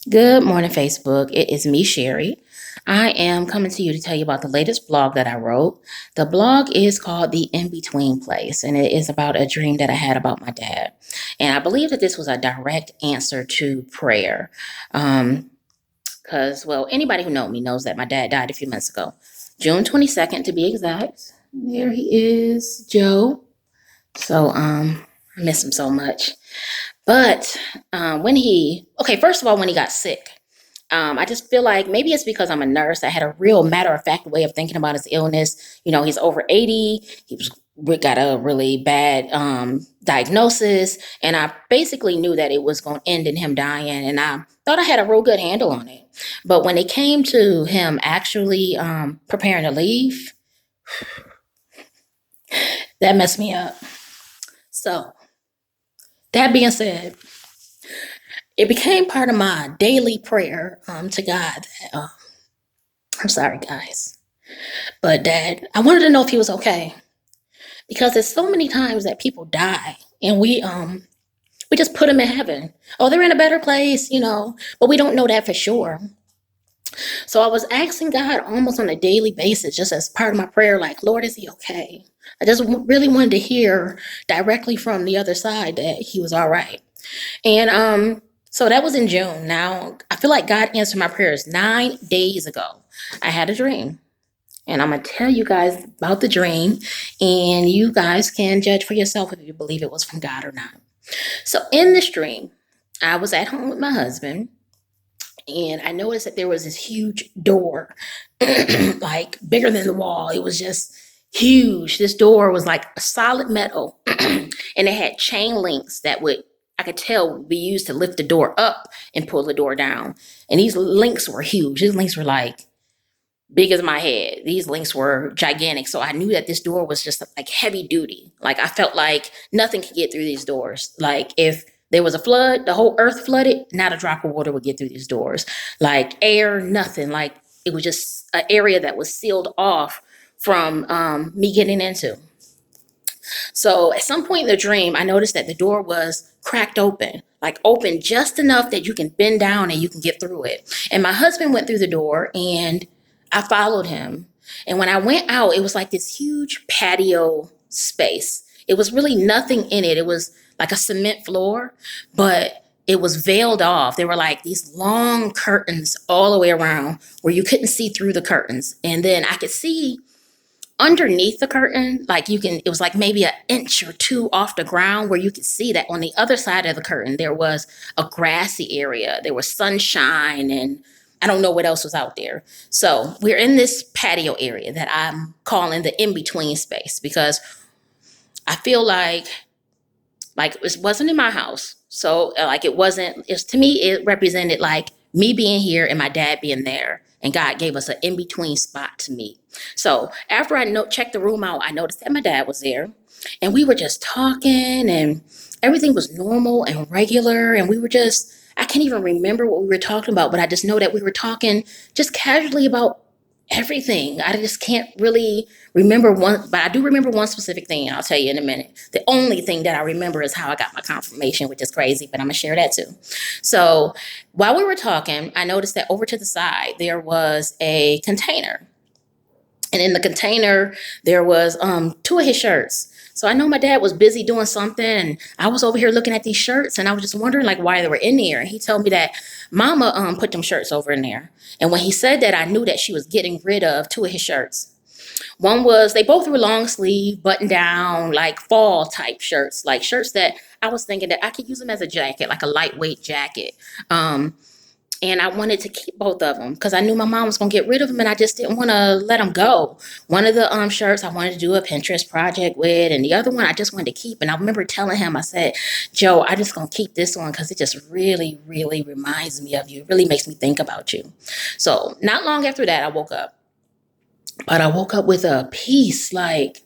Good morning, Facebook. It is me, Sherry. I am coming to you to tell you about the latest blog that I wrote. The blog is called The In Between Place, and it is about a dream that I had about my dad. And I believe that this was a direct answer to prayer. Because anybody who knows me knows that my dad died a few months ago, June 22nd to be exact. There he is, Joe. So, I miss him so much. But first of all, when he got sick, I just feel like maybe it's because I'm a nurse. I had a real matter of fact way of thinking about his illness. He's over 80. We got a really bad diagnosis, and I basically knew that it was going to end in him dying, and I thought I had a real good handle on it. But when it came to him actually preparing to leave, that messed me up. So that being said, it became part of my daily prayer to God. I'm sorry, guys, but Dad, I wanted to know if he was okay because there's so many times that people die and we just put them in heaven. Oh, they're in a better place, but we don't know that for sure. So I was asking God almost on a daily basis, just as part of my prayer, like, Lord, is he okay? I just really wanted to hear directly from the other side that he was all right. And so that was in June. Now, I feel like God answered my prayers 9 days ago. I had a dream. And I'm going to tell you guys about the dream. And you guys can judge for yourself if you believe it was from God or not. So in this dream, I was at home with my husband. And I noticed that there was this huge door, like bigger than the wall. It was just huge. This door was like a solid metal. And it had chain links that I could tell would be used to lift the door up and pull the door down. And these links were huge. These links were like big as my head. These links were gigantic. So I knew that this door was just like heavy duty. Like I felt like nothing could get through these doors. Like if there was a flood, the whole earth flooded, not a drop of water would get through these doors. Like air, nothing. Like it was just an area that was sealed off from me getting into. So at some point in the dream, I noticed that the door was cracked open, like open just enough that you can bend down and you can get through it. And my husband went through the door and I followed him. And when I went out, it was like this huge patio space. It was really nothing in it. It was like a cement floor, but it was veiled off. There were like these long curtains all the way around where you couldn't see through the curtains. And then I could see underneath the curtain, like it was like maybe an inch or two off the ground where you could see that on the other side of the curtain, there was a grassy area. There was sunshine and I don't know what else was out there. So we're in this patio area that I'm calling the in-between space because I feel like it wasn't in my house. So like to me, it represented like me being here and my dad being there. And God gave us an in-between spot to meet. So after I checked the room out, I noticed that my dad was there. And we were just talking and everything was normal and regular. And I can't even remember what we were talking about, but I just know that we were talking just casually about everything. I just can't really remember one, but I do remember one specific thing. I'll tell you in a minute. The only thing that I remember is how I got my confirmation, which is crazy, but I'm gonna share that too. So while we were talking, I noticed that over to the side, there was a container. And in the container, there was two of his shirts. So I know my dad was busy doing something and I was over here looking at these shirts and I was just wondering like why they were in there. And he told me that mama put them shirts over in there. And when he said that, I knew that she was getting rid of two of his shirts. They both were long sleeve, button down, like fall type shirts, like shirts that I was thinking that I could use them as a jacket, like a lightweight jacket. And I wanted to keep both of them because I knew my mom was going to get rid of them and I just didn't want to let them go. One of the shirts I wanted to do a Pinterest project with, and the other one I just wanted to keep. And I remember telling him, I said, Joe, I just going to keep this one because it just really, really reminds me of you. It really makes me think about you. So not long after that, I woke up. But I woke up with a peace, like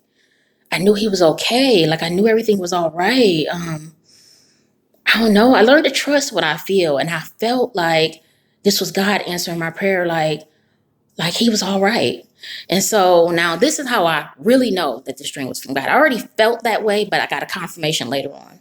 I knew he was okay. Like I knew everything was all right. I don't know. I learned to trust what I feel. And I felt like this was God answering my prayer, like he was all right. And so now this is how I really know that this dream was from God. I already felt that way, but I got a confirmation later on.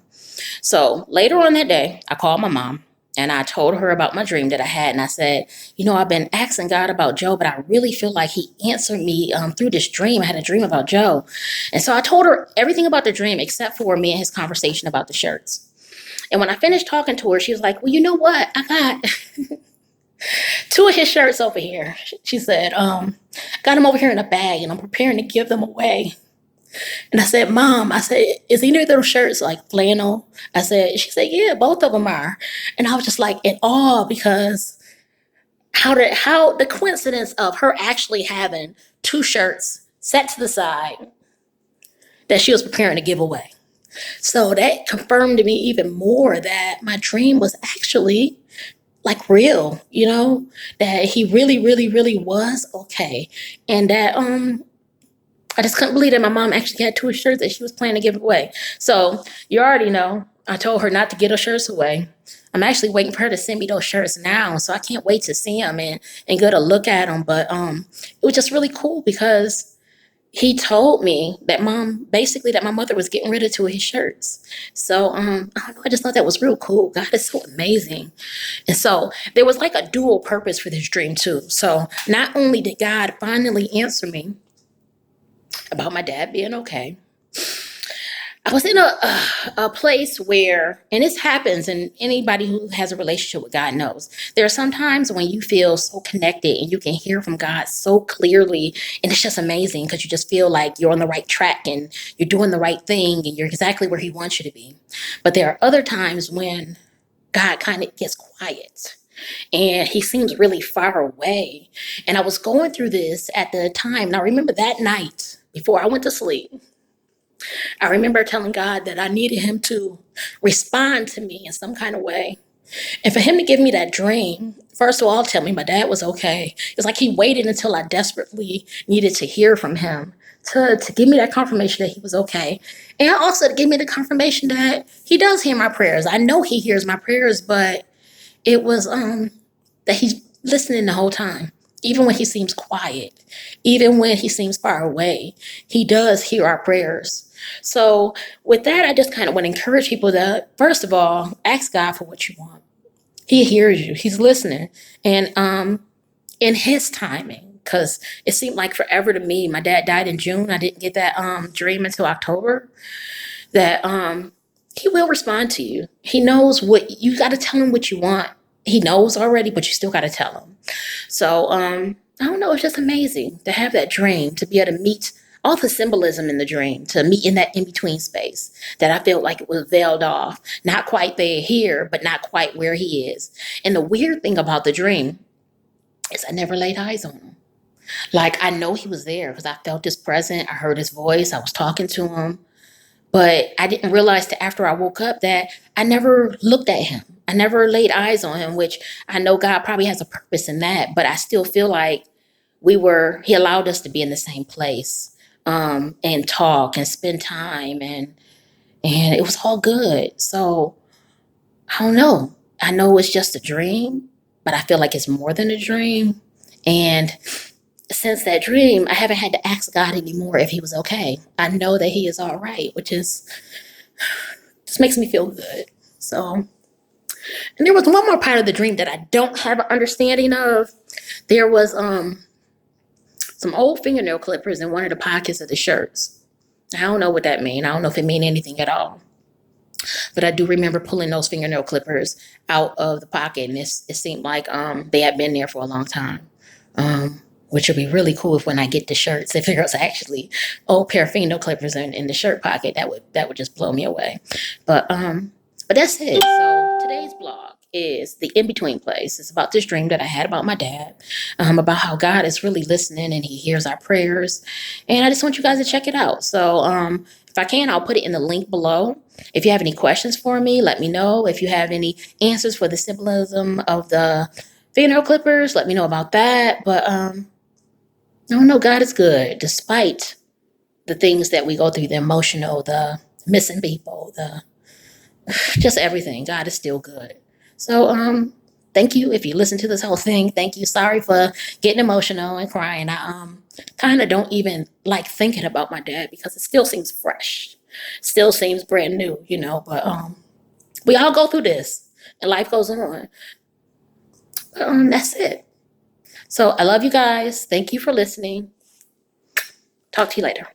So later on that day, I called my mom and I told her about my dream that I had. And I said, I've been asking God about Joe, but I really feel like he answered me through this dream. I had a dream about Joe. And so I told her everything about the dream except for me and his conversation about the shirts. And when I finished talking to her, she was like, well, you know what? I got two of his shirts over here. She said, got them over here in a bag and I'm preparing to give them away. And I said, Mom, is either of those shirts like flannel? She said, yeah, both of them are. And I was just like in awe because how the coincidence of her actually having two shirts set to the side that she was preparing to give away. So that confirmed to me even more that my dream was actually like real, that he really, really, really was okay. And that I just couldn't believe that my mom actually had two shirts that she was planning to give away. So you already know, I told her not to get her shirts away. I'm actually waiting for her to send me those shirts now. So I can't wait to see them and get a look at them. But it was just really cool because he told me that my mother was getting rid of two of his shirts. So I don't know, I just thought that was real cool. God is so amazing. And so there was like a dual purpose for this dream too. So not only did God finally answer me about my dad being okay, I was in a place where, and this happens, and anybody who has a relationship with God knows, there are some times when you feel so connected and you can hear from God so clearly, and it's just amazing because you just feel like you're on the right track and you're doing the right thing and you're exactly where he wants you to be. But there are other times when God kind of gets quiet and he seems really far away. And I was going through this at the time, and I remember that night before I went to sleep, I remember telling God that I needed him to respond to me in some kind of way. And for him to give me that dream, first of all, tell me my dad was okay. It's like he waited until I desperately needed to hear from him to give me that confirmation that he was okay. And also to give me the confirmation that he does hear my prayers. I know he hears my prayers, but it was that he's listening the whole time. Even when he seems quiet, even when he seems far away, he does hear our prayers. So with that, I just kind of want to encourage people to, first of all, ask God for what you want. He hears you. He's listening. And in his timing, because it seemed like forever to me. My dad died in June. I didn't get that dream until October. That he will respond to you. He knows what you got to tell him what you want. He knows already, but you still got to tell him. So I don't know. It's just amazing to have that dream, to be able to meet all the symbolism in the dream, to meet in that in-between space that I felt like it was veiled off. Not quite there here, but not quite where he is. And the weird thing about the dream is I never laid eyes on him. Like I know he was there because I felt his presence. I heard his voice. I was talking to him. But I didn't realize that after I woke up that I never looked at him. I never laid eyes on him, which I know God probably has a purpose in that. But I still feel like he allowed us to be in the same place and talk and spend time. And it was all good. So I don't know. I know it's just a dream, but I feel like it's more than a dream. And since that dream, I haven't had to ask God anymore if he was okay. I know that he is all right, which is just makes me feel good. So, and there was one more part of the dream that I don't have an understanding of. There was some old fingernail clippers in one of the pockets of the shirts. I don't know what that means. I don't know if it means anything at all. But I do remember pulling those fingernail clippers out of the pocket, and it seemed like they had been there for a long time. Which would be really cool if when I get the shirts, if there was actually old pair of fingernail clippers in the shirt pocket, that would just blow me away. But that's it. So today's blog is the in-between place. It's about this dream that I had about my dad, about how God is really listening and he hears our prayers. And I just want you guys to check it out. So if I can, I'll put it in the link below. If you have any questions for me, let me know. If you have any answers for the symbolism of the fingernail clippers, let me know about that. But no, God is good, despite the things that we go through, the emotional, the missing people, the just everything. God is still good. So thank you if you listen to this whole thing. Thank you. Sorry for getting emotional and crying. I kind of don't even like thinking about my dad because it still seems fresh, still seems brand new, but we all go through this. and life goes on. But that's it. So I love you guys. Thank you for listening. Talk to you later.